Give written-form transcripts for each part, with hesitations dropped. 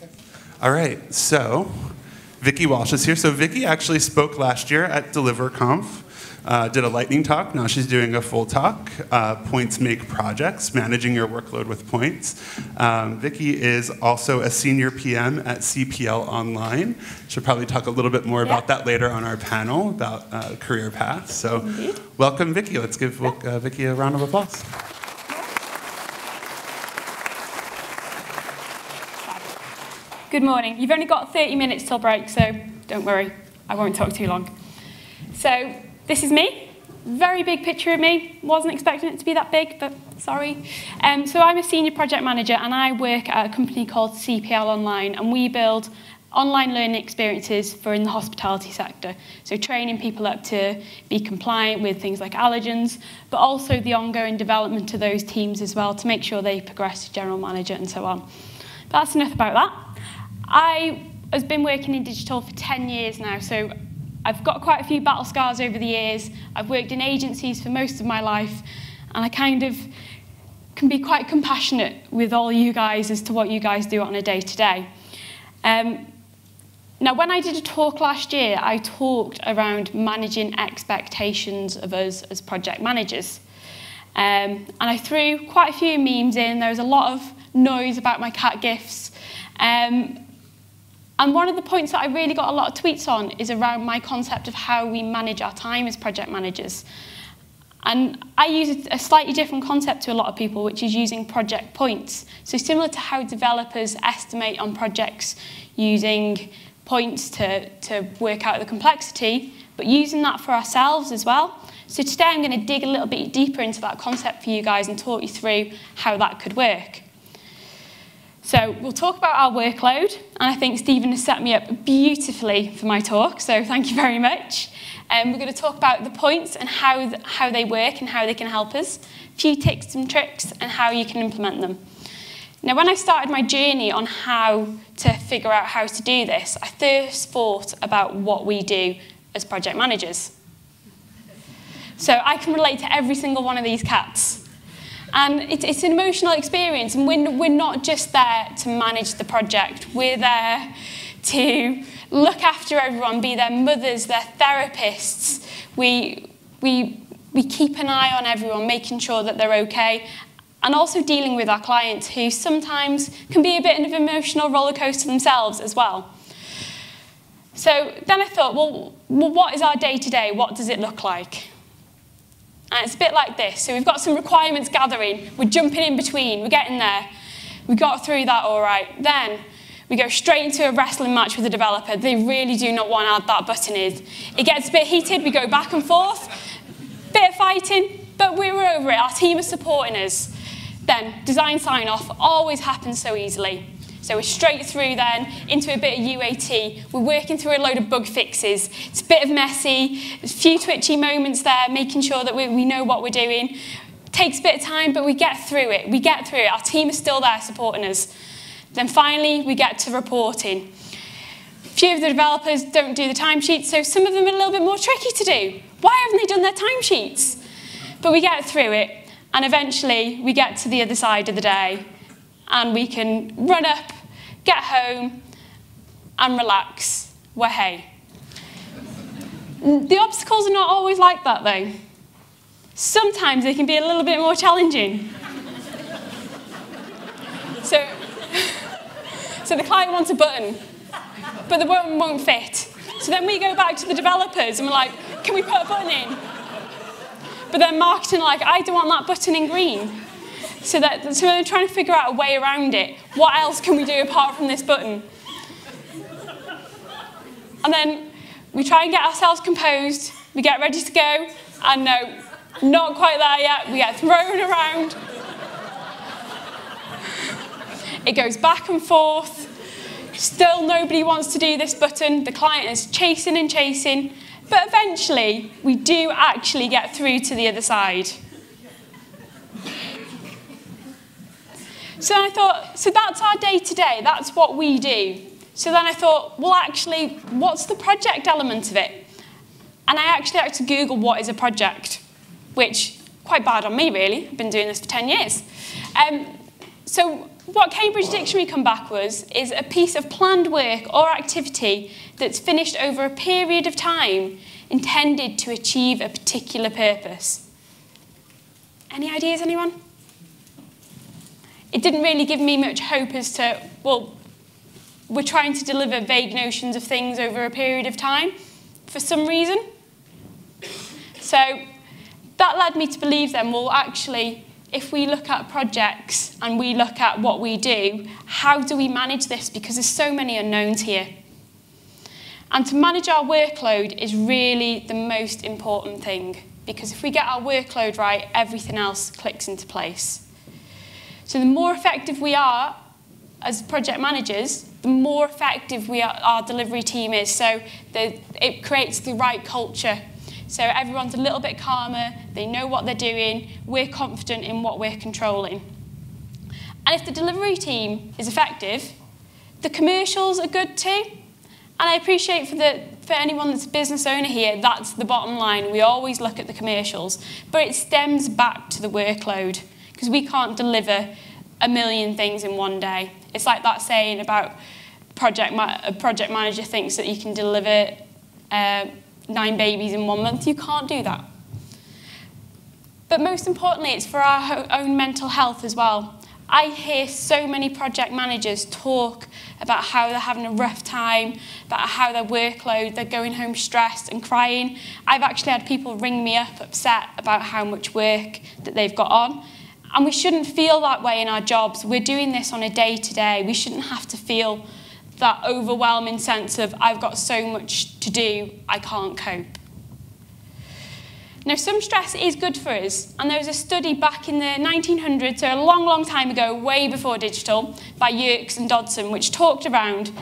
Okay. All right, so Vicky Walsh is here. So Vicky actually spoke last year at Conf. Did a lightning talk. Now she's doing a full talk. Points make projects, managing your workload with points. Vicky is also a senior PM at CPL Online. She'll probably talk a little bit more about that later on our panel about career paths. So welcome, Vicky. Let's give Vicky a round of applause. Good morning. You've only got 30 minutes till break, so don't worry. I won't talk too long. So this is me. Very big picture of me. Wasn't expecting it to be that big, but sorry. So I'm a senior project manager, and I work at a company called CPL Online, and we build online learning experiences for in the hospitality sector. So training people up to be compliant with things like allergens, but also the ongoing development of those teams as well to make sure they progress to general manager and so on. But that's enough about that. I have been working in digital for 10 years now, so I've got quite a few battle scars over the years. I've worked in agencies for most of my life, and I kind of can be quite compassionate with all you guys as to what you guys do on a day-to-day. Now, when I did a talk last year, I talked around managing expectations of us as project managers. And I threw quite a few memes in. There was a lot of noise about my cat gifs. And one of the points that I really got a lot of tweets on is around my concept of how we manage our time as project managers. And I use a slightly different concept to a lot of people, which is using project points. So similar to how developers estimate on projects using points to work out the complexity, but using that for ourselves as well. So today I'm going to dig a little bit deeper into that concept for you guys and talk you through how that could work. So we'll talk about our workload, and I think Stephen has set me up beautifully for my talk, so thank you very much. We're going to talk about the points and how they work and how they can help us, a few tips and tricks, and how you can implement them. Now, when I started my journey on how to figure out how to do this, I first thought about what we do as project managers. So I can relate to every single one of these cats. And it's an emotional experience, and we're not just there to manage the project. We're there to look after everyone, be their mothers, their therapists. We keep an eye on everyone, making sure that they're okay, and also dealing with our clients who sometimes can be a bit of an emotional roller coaster themselves as well. So then I thought, well, what is our day-to-day? What does it look like? And it's a bit like this. So we've got some requirements gathering. We're jumping in between. We're getting there. We got through that all right. Then we go straight into a wrestling match with the developer. They really do not want to add that button in. It gets a bit heated. We go back and forth. Bit of fighting, but we were over it. Our team is supporting us. Then design sign-off always happens so easily. So we're straight through then into a bit of UAT. We're working through a load of bug fixes. It's a bit of messy, there's a few twitchy moments there, making sure that we know what we're doing. It takes a bit of time, but we get through it. We get through it. Our team is still there supporting us. Then finally, we get to reporting. A few of the developers don't do the timesheets, so some of them are a little bit more tricky to do. Why haven't they done their timesheets? But we get through it, and eventually we get to the other side of the day, and we can run up, get home, and relax. Well, hey. The obstacles are not always like that, though. Sometimes they can be a little bit more challenging. So the client wants a button, but the button won't fit. So then we go back to the developers, and we're like, can we put a button in? But then marketing are like, I don't want that button in green. So we're trying to figure out a way around it. What else can we do apart from this button? And then we try and get ourselves composed. We get ready to go. And no, not quite there yet. We get thrown around. It goes back and forth. Still nobody wants to do this button. The client is chasing and chasing. But eventually, we do actually get through to the other side. So I thought, so that's our day-to-day, that's what we do. So then I thought, well, actually, what's the project element of it? And I actually had to Google what is a project, which, quite bad on me, really. I've been doing this for 10 years. So what Cambridge Dictionary come back was is a piece of planned work or activity that's finished over a period of time intended to achieve a particular purpose. Any ideas, anyone? It didn't really give me much hope as to, well, we're trying to deliver vague notions of things over a period of time for some reason. So that led me to believe then, well, actually, if we look at projects and we look at what we do, how do we manage this? Because there's so many unknowns here. And to manage our workload is really the most important thing, because if we get our workload right, everything else clicks into place. So the more effective we are as project managers, the more effective our delivery team is. So it creates the right culture. So everyone's a little bit calmer, they know what they're doing, we're confident in what we're controlling. And if the delivery team is effective, the commercials are good too. And I appreciate for anyone that's a business owner here, that's the bottom line. We always look at the commercials. But it stems back to the workload, because we can't deliver a million things in one day. It's like that saying about a project manager thinks that you can deliver 9 babies in 1 month. You can't do that. But most importantly, it's for our own mental health as well. I hear so many project managers talk about how they're having a rough time, about how their workload, they're going home stressed and crying. I've actually had people ring me up upset about how much work that they've got on. And we shouldn't feel that way in our jobs. We're doing this on a day-to-day. We shouldn't have to feel that overwhelming sense of, I've got so much to do, I can't cope. Now, some stress is good for us, and there was a study back in the 1900s, so a long, long time ago, way before digital, by Yerkes and Dodson, which talked around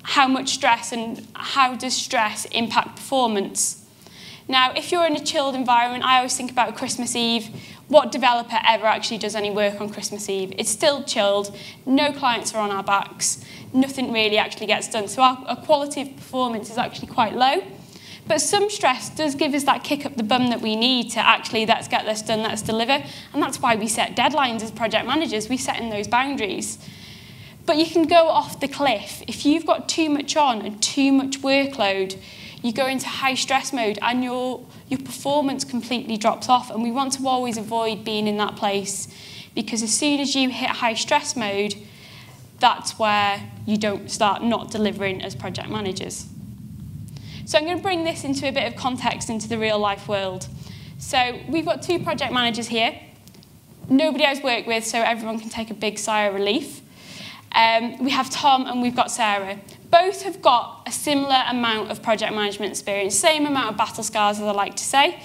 how much stress and how does stress impact performance. Now, if you're in a chilled environment, I always think about Christmas Eve. What developer ever actually does any work on Christmas Eve? It's still chilled, no clients are on our backs, nothing really actually gets done. So our quality of performance is actually quite low. But some stress does give us that kick up the bum that we need to actually, let's get this done, let's deliver. And that's why we set deadlines as project managers. We set in those boundaries. But you can go off the cliff. If you've got too much on and too much workload, you go into high stress mode and your performance completely drops off. And we want to always avoid being in that place, because as soon as you hit high stress mode, that's where you don't start not delivering as project managers. So I'm going to bring this into a bit of context into the real life world. So we've got 2 project managers here. Nobody I've worked with, so everyone can take a big sigh of relief. We have Tom and we've got Sarah. Both have got a similar amount of project management experience, same amount of battle scars, as I like to say.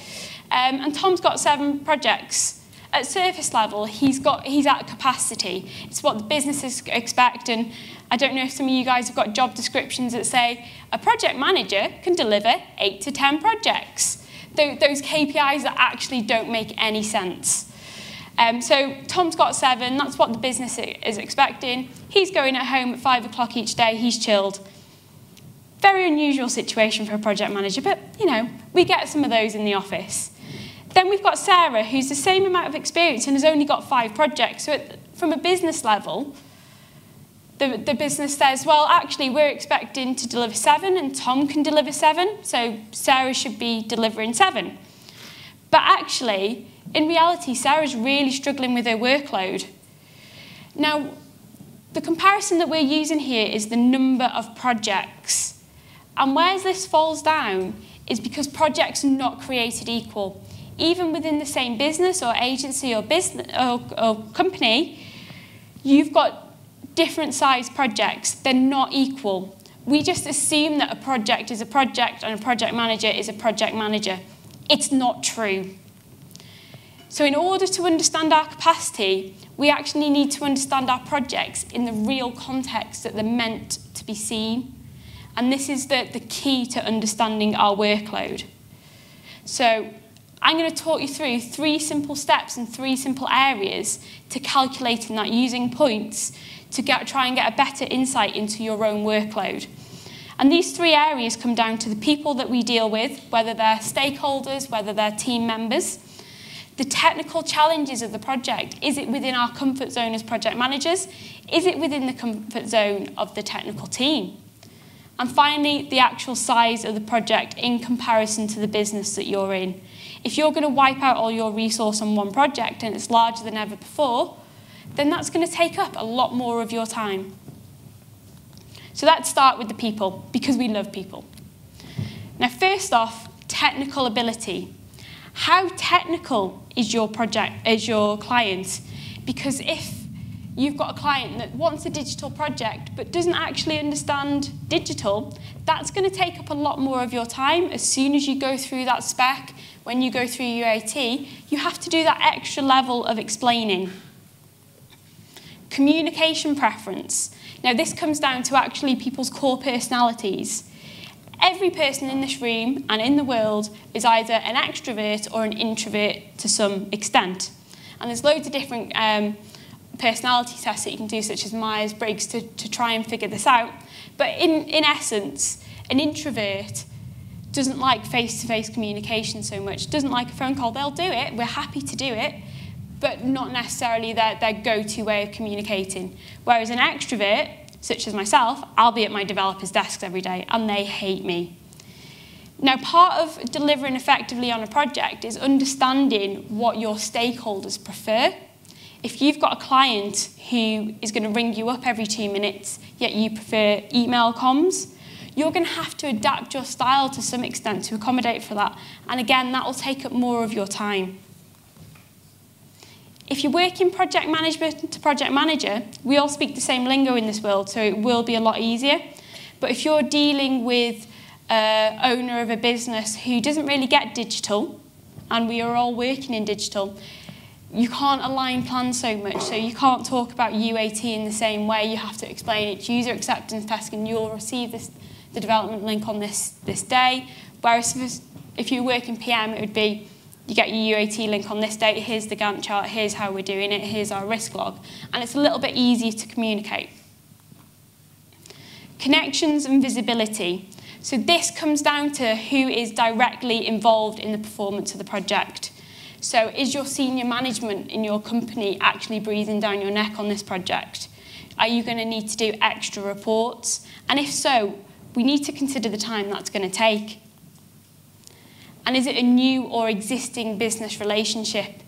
And Tom's got 7 projects. At surface level, he's at capacity. It's what the businesses expect, and I don't know if some of you guys have got job descriptions that say a project manager can deliver 8 to 10 projects. Those KPIs that actually don't make any sense. So Tom's got 7, that's what the business is expecting. He's going at home at 5 o'clock each day, he's chilled. Very unusual situation for a project manager, but you know, we get some of those in the office. Then we've got Sarah, who's the same amount of experience and has only got 5 projects. So from a business level, the business says, well, actually, we're expecting to deliver 7 and Tom can deliver 7, so Sarah should be delivering 7. But actually, in reality, Sarah's really struggling with her workload. Now, the comparison that we're using here is the number of projects. And where this falls down is because projects are not created equal. Even within the same business or agency or company, you've got different sized projects. They're not equal. We just assume that a project is a project and a project manager is a project manager. It's not true. So in order to understand our capacity, we actually need to understand our projects in the real context that they're meant to be seen. And this is the key to understanding our workload. So I'm going to talk you through 3 simple steps and 3 simple areas to calculating that using points to try and get a better insight into your own workload. And these 3 areas come down to the people that we deal with, whether they're stakeholders, whether they're team members, The technical challenges of the project. Is it within our comfort zone as project managers? Is it within the comfort zone of the technical team? And finally, the actual size of the project in comparison to the business that you're in. If you're going to wipe out all your resource on one project and it's larger than ever before, then that's going to take up a lot more of your time. So let's start with the people, because we love people. Now, first off, technical ability. How technical is your project, is your client? Because if you've got a client that wants a digital project but doesn't actually understand digital, that's going to take up a lot more of your time. As soon as you go through that spec, when you go through UAT, you have to do that extra level of explaining. Communication preference. Now, this comes down to actually people's core personalities. Every person in this room and in the world is either an extrovert or an introvert to some extent. And there's loads of different personality tests that you can do, such as Myers-Briggs, to try and figure this out. But in essence, an introvert doesn't like face-to-face communication so much, doesn't like a phone call. They'll do it, we're happy to do it, but not necessarily their go-to way of communicating. Whereas an extrovert, such as myself, I'll be at my developers' desks every day, and they hate me. Now, part of delivering effectively on a project is understanding what your stakeholders prefer. If you've got a client who is going to ring you up every 2 minutes, yet you prefer email comms, you're going to have to adapt your style to some extent to accommodate for that. And again, that will take up more of your time. If you're working project management to project manager, we all speak the same lingo in this world, so it will be a lot easier. But if you're dealing with an owner of a business who doesn't really get digital, and we are all working in digital, you can't align plans so much, so you can't talk about UAT in the same way. You have to explain it's user acceptance testing, you'll receive the development link on this day. Whereas if you're working PM, it would be, you get your UAT link on this date, here's the Gantt chart, here's how we're doing it, here's our risk log. And it's a little bit easier to communicate. Connections and visibility. So this comes down to who is directly involved in the performance of the project. So is your senior management in your company actually breathing down your neck on this project? Are you going to need to do extra reports? And if so, we need to consider the time that's going to take. And is it a new or existing business relationship?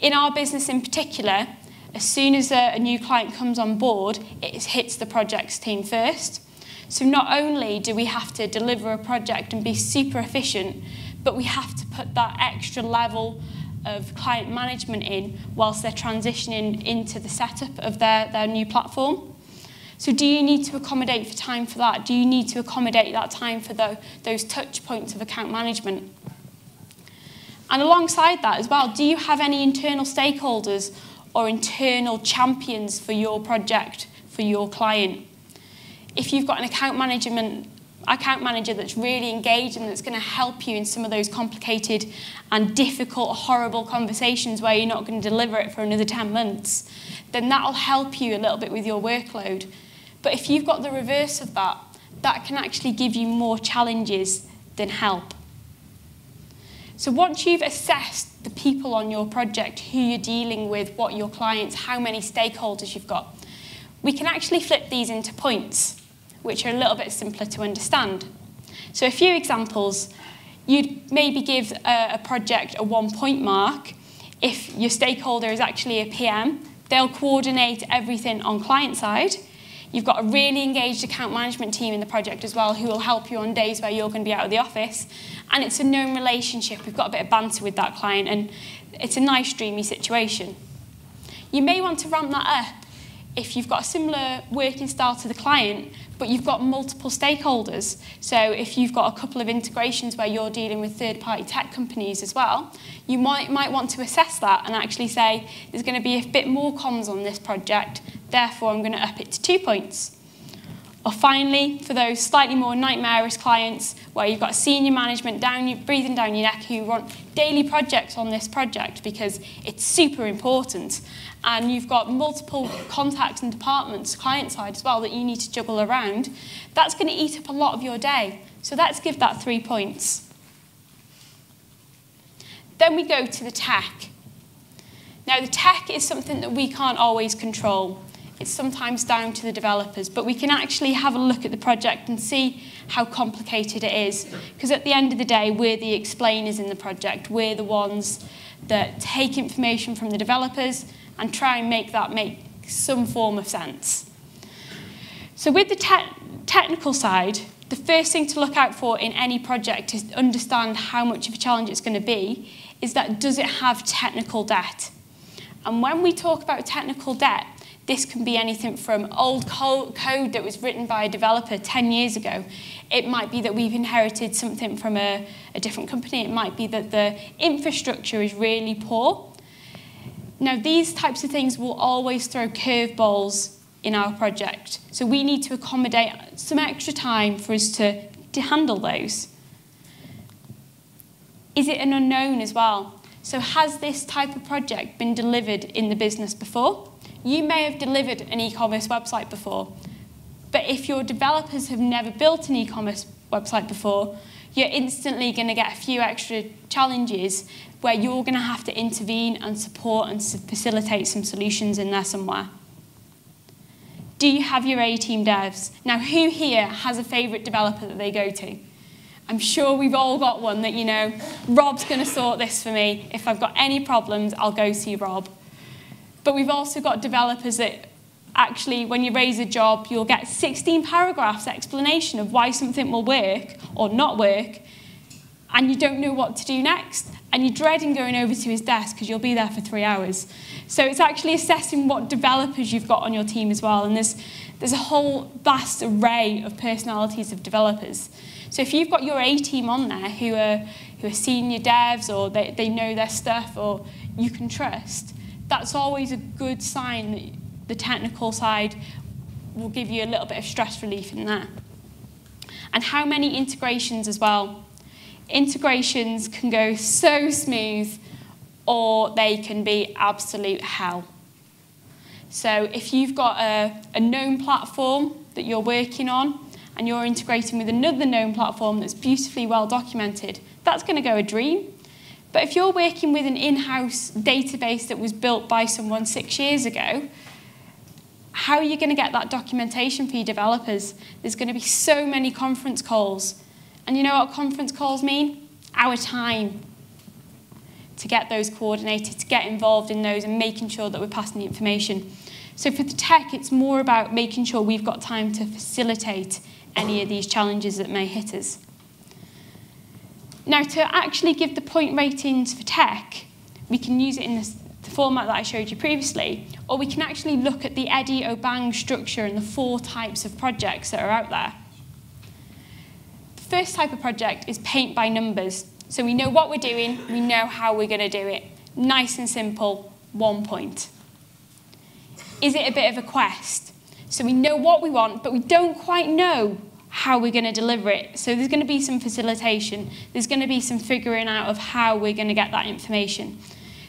In our business in particular, as soon as a new client comes on board, it hits the projects team first. So not only do we have to deliver a project and be super efficient, but we have to put that extra level of client management in whilst they're transitioning into the setup of their new platform. So do you need to accommodate for time for that? Do you need to accommodate that time for those touch points of account management? And alongside that as well, do you have any internal stakeholders or internal champions for your project, for your client? If you've got an account manager that's really engaged and that's going to help you in some of those complicated and difficult, horrible conversations where you're not going to deliver it for another 10 months, then that'll help you a little bit with your workload. But if you've got the reverse of that, that can actually give you more challenges than help. So once you've assessed the people on your project, who you're dealing with, what your clients, how many stakeholders you've got, we can actually flip these into points, which are a little bit simpler to understand. So a few examples. You'd maybe give a project a 1-point mark. If your stakeholder is actually a PM, they'll coordinate everything on client side. You've got a really engaged account management team in the project as well who will help you on days where you're going to be out of the office. And it's a known relationship. We've got a bit of banter with that client, and it's a nice, dreamy situation. You may want to ramp that up if you've got a similar working style to the client, but you've got multiple stakeholders. So if you've got a couple of integrations where you're dealing with third-party tech companies as well, you might want to assess that and actually say, there's going to be a bit more comms on this project, therefore I'm going to up it to 2 points. Or finally, for those slightly more nightmarish clients where you've got senior management breathing down your neck who want daily projects on this project because it's super important, and you've got multiple contacts and departments, client side as well, that you need to juggle around, that's going to eat up a lot of your day. So let's give that 3 points. Then we go to the tech. Now, the tech is something that we can't always control. It's sometimes down to the developers, but we can actually have a look at the project and see how complicated it is. Because at the end of the day, we're the explainers in the project. We're the ones that take information from the developers and try and make that make some form of sense. So with the technical side, the first thing to look out for in any project is to understand how much of a challenge it's going to be, is that does it have technical debt? And when we talk about technical debt, this can be anything from old code that was written by a developer 10 years ago. It might be that we've inherited something from a different company. It might be that the infrastructure is really poor. Now, these types of things will always throw curveballs in our project. So we need to accommodate some extra time for us to handle those. Is it an unknown as well? So has this type of project been delivered in the business before? You may have delivered an e-commerce website before, but if your developers have never built an e-commerce website before, you're instantly going to get a few extra challenges where you're going to have to intervene and support and facilitate some solutions in there somewhere. Do you have your A-team devs? Now, who here has a favourite developer that they go to? I'm sure we've all got one that, you know, Rob's going to sort this for me. If I've got any problems, I'll go see Rob. But we've also got developers that actually, when you raise a job, you'll get 16 paragraphs explanation of why something will work or not work, and you don't know what to do next. And you're dreading going over to his desk because you'll be there for 3 hours. So it's actually assessing what developers you've got on your team as well. And there's a whole vast array of personalities of developers. So if you've got your A-team on there who are senior devs, or they know their stuff, or you can trust, that's always a good sign that the technical side will give you a little bit of stress relief in there. And how many integrations as well? Integrations can go so smooth, or they can be absolute hell. So if you've got a known platform that you're working on, and you're integrating with another known platform that's beautifully well documented, that's going to go a dream. But if you're working with an in-house database that was built by someone 6 years ago, how are you going to get that documentation for your developers? There's going to be so many conference calls. And you know what conference calls mean? Our time to get those coordinated, to get involved in those and making sure that we're passing the information. So for the tech, it's more about making sure we've got time to facilitate any of these challenges that may hit us. Now, to actually give the point ratings for tech, we can use it in the format that I showed you previously, or we can actually look at the Eddie Obang structure and the 4 types of projects that are out there. The first type of project is paint by numbers. So we know what we're doing, we know how we're going to do it. Nice and simple, 1 point. Is it a bit of a quest? So we know what we want, but we don't quite know how we're going to deliver it. So there's going to be some facilitation. There's going to be some figuring out of how we're going to get that information.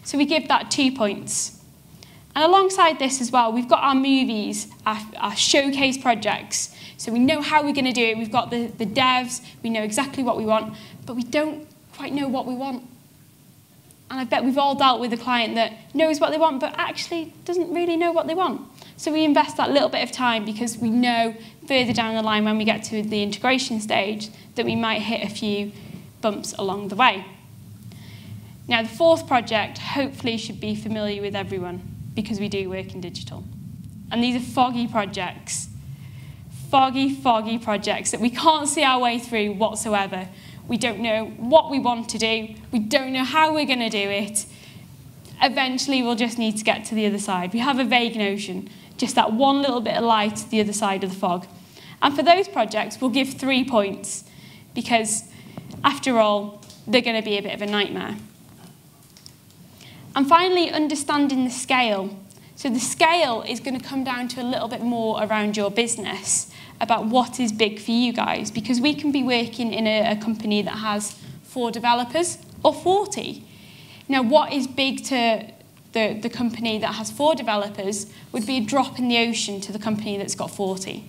So we give that 2 points. And alongside this as well, we've got our movies, our showcase projects. So we know how we're going to do it. We've got the devs. We know exactly what we want, but we don't quite know what we want. And I bet we've all dealt with a client that knows what they want, but actually doesn't really know what they want. So we invest that little bit of time because we know further down the line when we get to the integration stage that we might hit a few bumps along the way. Now, the 4th project hopefully should be familiar with everyone because we do work in digital. And these are foggy projects. Foggy projects that we can't see our way through whatsoever. We don't know what we want to do. We don't know how we're going to do it. Eventually, we'll just need to get to the other side. We have a vague notion, just that one little bit of light the other side of the fog. And for those projects, we'll give 3 points because, after all, they're going to be a bit of a nightmare. And finally, understanding the scale. So the scale is going to come down to a little bit more around your business, about what is big for you guys, because we can be working in a company that has 4 developers or 40. Now, what is big to the company that has 4 developers would be a drop in the ocean to the company that's got 40.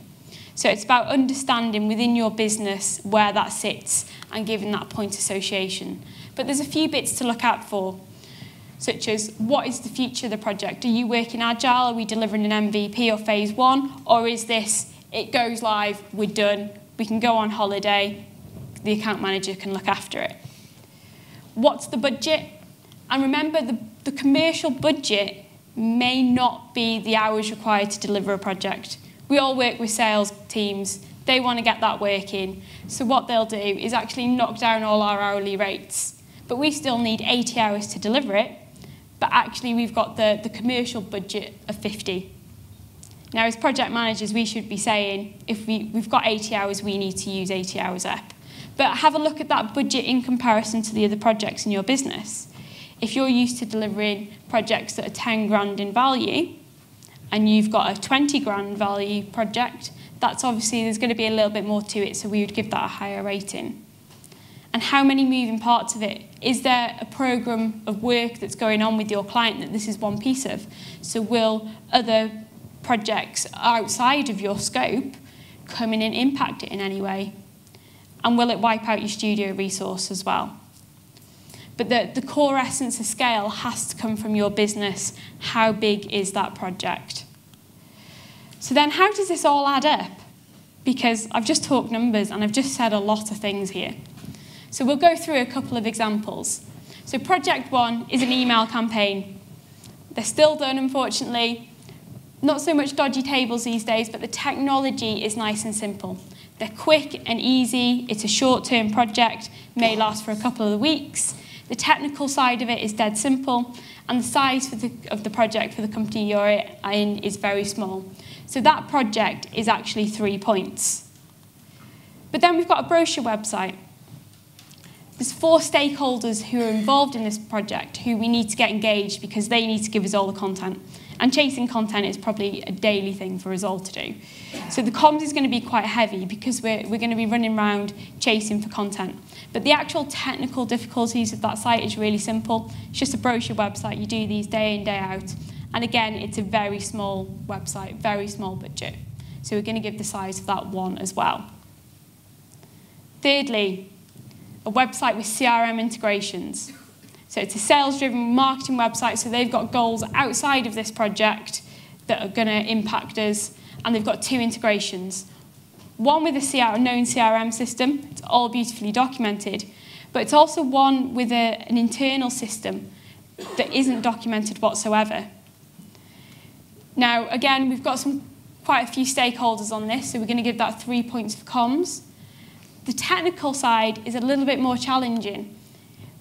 So it's about understanding within your business where that sits and giving that point association. but there's a few bits to look out for, such as what is the future of the project? Are you working agile? Are we delivering an MVP or phase 1? Or is this, it goes live, we're done, we can go on holiday, the account manager can look after it. What's the budget? And remember, the commercial budget may not be the hours required to deliver a project. We all work with sales teams. They want to get that working. So what they'll do is actually knock down all our hourly rates. But we still need 80 hours to deliver it. But actually, we've got the commercial budget of 50. Now, as project managers, we should be saying, if we've got 80 hours, we need to use 80 hours up. But have a look at that budget in comparison to the other projects in your business. If you're used to delivering projects that are 10 grand in value, and you've got a 20 grand value project, that's obviously, there's going to be a little bit more to it, so we would give that a higher rating. And how many moving parts of it? Is there a program of work that's going on with your client that this is one piece of? So will other projects outside of your scope come in and impact it in any way? And will it wipe out your studio resource as well? But the core essence of scale has to come from your business. How big is that project? So then how does this all add up? Because I've just talked numbers and I've just said a lot of things here. So we'll go through a couple of examples. So project 1 is an email campaign. They're still done, unfortunately. Not so much dodgy tables these days, but the technology is nice and simple. They're quick and easy. It's a short-term project, may last for a couple of weeks. The technical side of it is dead simple, and the size of the project for the company you're in is very small. So that project is actually 3 points. But then we've got a brochure website. There's 4 stakeholders who are involved in this project who we need to get engaged because they need to give us all the content. And chasing content is probably a daily thing for us all to do. So the comms is going to be quite heavy because we're going to be running around chasing for content. But the actual technical difficulties of that site is really simple. It's just a brochure website. You do these day in, day out. And again, it's a very small website, very small budget. So we're going to give the size of that 1 as well. Thirdly, a website with CRM integrations. So it's a sales-driven marketing website, so they've got goals outside of this project that are going to impact us, and they've got 2 integrations. One with a known CRM system, it's all beautifully documented, but it's also one with an internal system that isn't documented whatsoever. Now, again, we've got quite a few stakeholders on this, so we're going to give that 3 points for comms. The technical side is a little bit more challenging.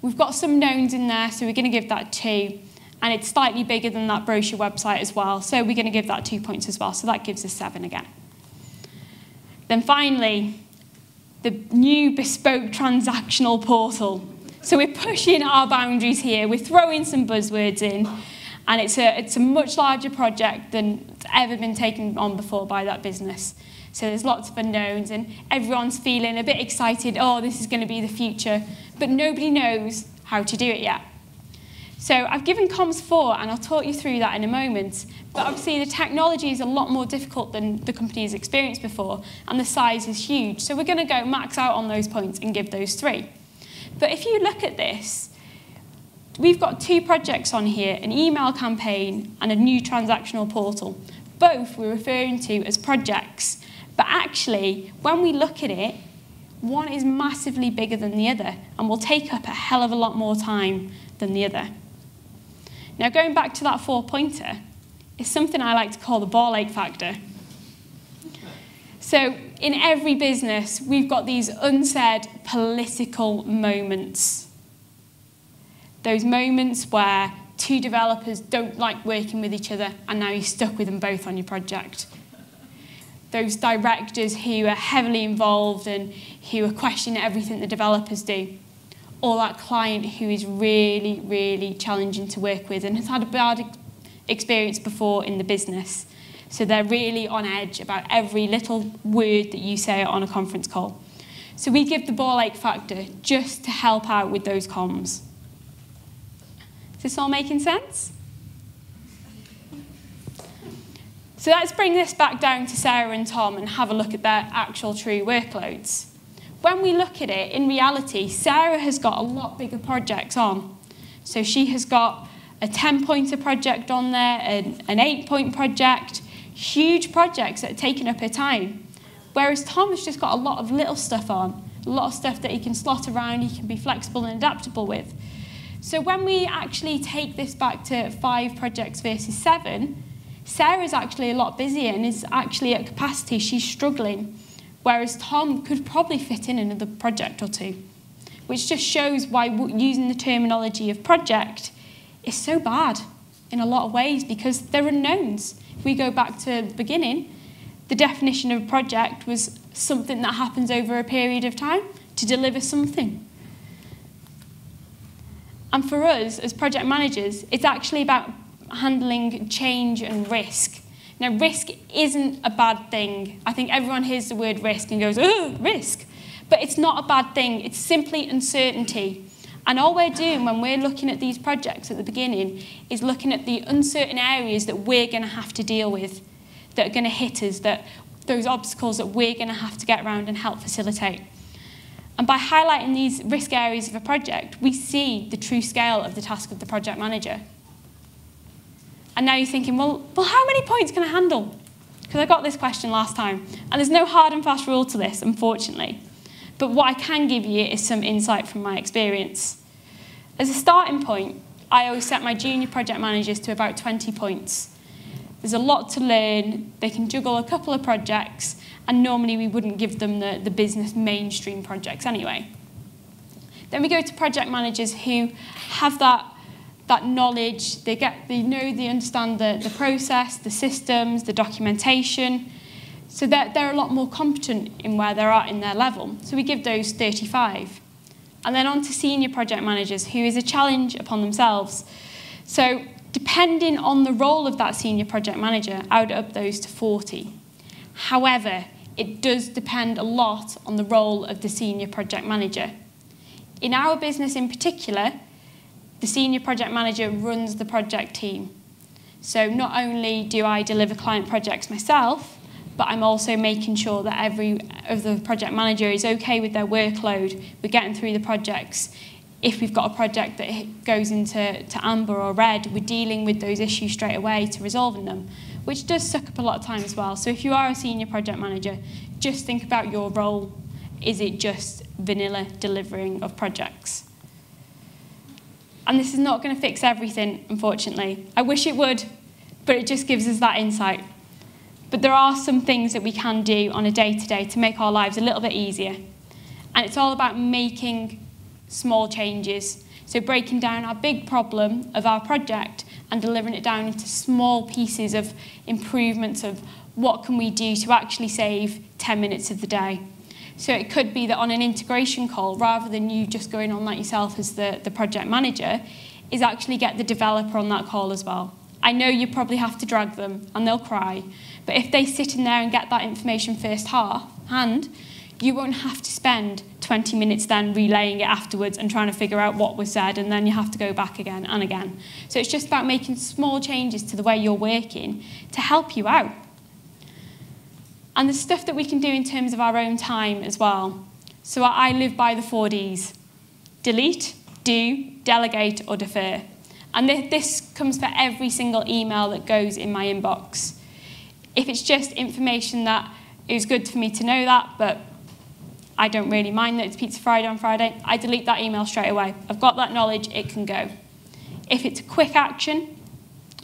We've got some knowns in there, so we're going to give that 2. And it's slightly bigger than that brochure website as well, so we're going to give that 2 points as well. So that gives us 7 again. Then finally, the new bespoke transactional portal. So we're pushing our boundaries here. We're throwing some buzzwords in. And it's a much larger project than it's ever been taken on before by that business. So there's lots of unknowns, and everyone's feeling a bit excited, oh, this is going to be the future. But nobody knows how to do it yet. So I've given comms 4, and I'll talk you through that in a moment. But obviously, the technology is a lot more difficult than the company has experienced before, and the size is huge. So we're going to go max out on those points and give those 3. But if you look at this, we've got 2 projects on here, an email campaign and a new transactional portal. Both we're referring to as projects. But actually, when we look at it, one is massively bigger than the other and will take up a hell of a lot more time than the other. Now, going back to that 4-pointer, is something I like to call the ball ache factor. So in every business, we've got these unsaid political moments. Those moments where 2 developers don't like working with each other and now you're stuck with them both on your project. Those directors who are heavily involved and who are questioning everything the developers do. Or that client who is really, really challenging to work with and has had a bad experience before in the business. So they're really on edge about every little word that you say on a conference call. So we give the ball ache factor just to help out with those comms. Is this all making sense? So let's bring this back down to Sarah and Tom and have a look at their actual true workloads. when we look at it, in reality, Sarah has got a lot bigger projects on. So she has got a 10-pointer project on there, an 8-point project, huge projects that are taking up her time. Whereas Tom has just got a lot of little stuff on, a lot of stuff that he can slot around, he can be flexible and adaptable with. So when we actually take this back to 5 projects versus 7, Sarah's actually a lot busier and is actually at capacity, she's struggling. Whereas Tom could probably fit in another project or 2, which just shows why using the terminology of project is so bad in a lot of ways, because they're unknowns. If we go back to the beginning, the definition of a project was something that happens over a period of time to deliver something. And for us, as project managers, it's actually about handling change and risk. Now, risk isn't a bad thing. I think everyone hears the word risk and goes, oh, risk. But it's not a bad thing. It's simply uncertainty. And all we're doing when we're looking at these projects at the beginning is looking at the uncertain areas that we're going to have to deal with, that are going to hit us, that those obstacles that we're going to have to get around and help facilitate. And by highlighting these risk areas of a project, we see the true scale of the task of the project manager. And now you're thinking, well, how many points can I handle? Because I got this question last time. And there's no hard and fast rule to this, unfortunately. But what I can give you is some insight from my experience. As a starting point, I always set my junior project managers to about 20 points. There's a lot to learn. They can juggle a couple of projects. And normally we wouldn't give them the business mainstream projects anyway. Then we go to project managers who have that knowledge, they understand the process, the systems, the documentation, so that they're a lot more competent in where they're at in their level. So we give those 35. And then on to senior project managers, who is a challenge upon themselves. So depending on the role of that senior project manager, I would up those to 40. However, it does depend a lot on the role of the senior project manager. In our business in particular, the senior project manager runs the project team. So not only do I deliver client projects myself, but I'm also making sure that every of the project manager is okay with their workload. We're getting through the projects. If we've got a project that goes into amber or red, we're dealing with those issues straight away to resolving them, which does suck up a lot of time as well. So if you are a senior project manager, just think about your role. Is it just vanilla delivering of projects? And this is not going to fix everything, unfortunately. I wish it would, but it just gives us that insight. But there are some things that we can do on a day-to-day to make our lives a little bit easier. And it's all about making small changes. So breaking down our big problem of our project and delivering it down into small pieces of improvements of what can we do to actually save 10 minutes of the day. So it could be that on an integration call, rather than you just going on that yourself as the project manager, is actually get the developer on that call as well. I know you probably have to drag them and they'll cry, but if they sit in there and get that information hand, you won't have to spend 20 minutes then relaying it afterwards and trying to figure out what was said, and then you have to go back again and again. So it's just about making small changes to the way you're working to help you out. And there's stuff that we can do in terms of our own time as well. So I live by the 4 Ds. Delete, do, delegate, or defer. And this comes for every single email that goes in my inbox. If it's just information that is good for me to know that, but I don't really mind that it's Pizza Friday on Friday, I delete that email straight away. I've got that knowledge, it can go. If it's a quick action,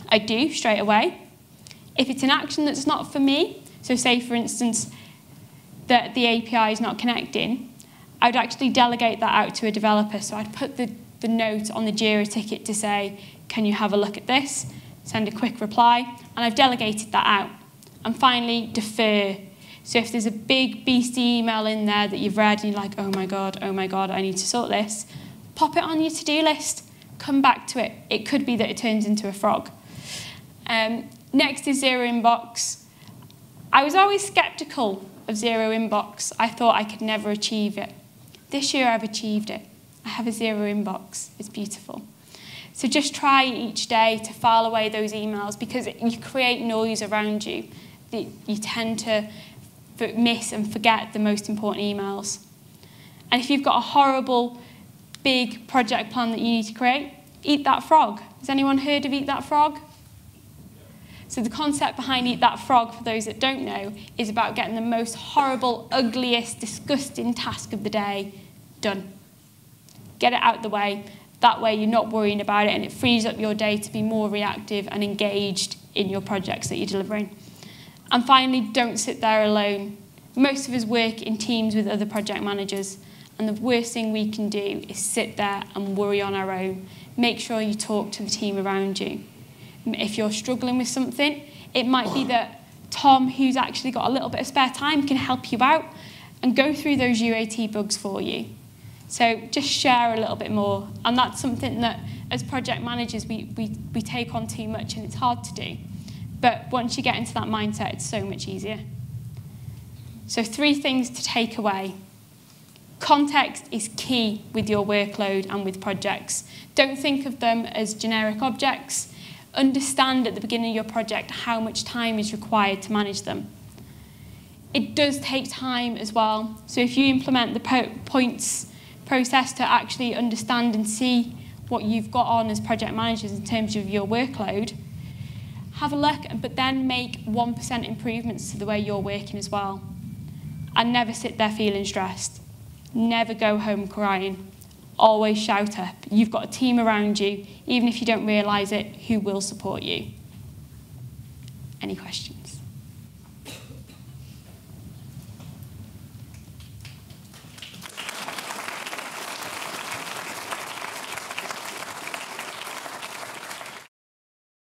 I do straight away. If it's an action that's not for me, so say, for instance, that the API is not connecting, I would actually delegate that out to a developer. So I'd put the note on the Jira ticket to say, can you have a look at this? Send a quick reply, and I've delegated that out. And finally, defer. So if there's a big beastie email in there that you've read and you're like, oh my God, I need to sort this, pop it on your to-do list, come back to it. It could be that it turns into a frog. Next is zero inbox. I was always skeptical of zero inbox. I thought I could never achieve it. This year I've achieved it. I have a zero inbox. It's beautiful. So just try each day to file away those emails, because you create noise around you that you tend to miss and forget the most important emails. And if you've got a horrible, big project plan that you need to create, eat that frog. Has anyone heard of eat that frog? So the concept behind eat that frog, for those that don't know, is about getting the most horrible, ugliest, disgusting task of the day done. Get it out the way. That way you're not worrying about it, and it frees up your day to be more reactive and engaged in your projects that you're delivering. And finally, don't sit there alone. Most of us work in teams with other project managers, and the worst thing we can do is sit there and worry on our own. Make sure you talk to the team around you. If you're struggling with something, it might be that Tom, who's actually got a little bit of spare time, can help you out and go through those UAT bugs for you. So just share a little bit more. And that's something that, as project managers, we take on too much, and it's hard to do. But once you get into that mindset, it's so much easier. So 3 things to take away. Context is key with your workload and with projects. Don't think of them as generic objects. Understand at the beginning of your project how much time is required to manage them. It does take time as well. So if you implement the points process to actually understand and see what you've got on as project managers in terms of your workload, have a look, but then make 1% improvements to the way you're working as well. And never sit there feeling stressed. Never go home crying. Always shout up. You've got a team around you, even if you don't realise it, who will support you. Any questions?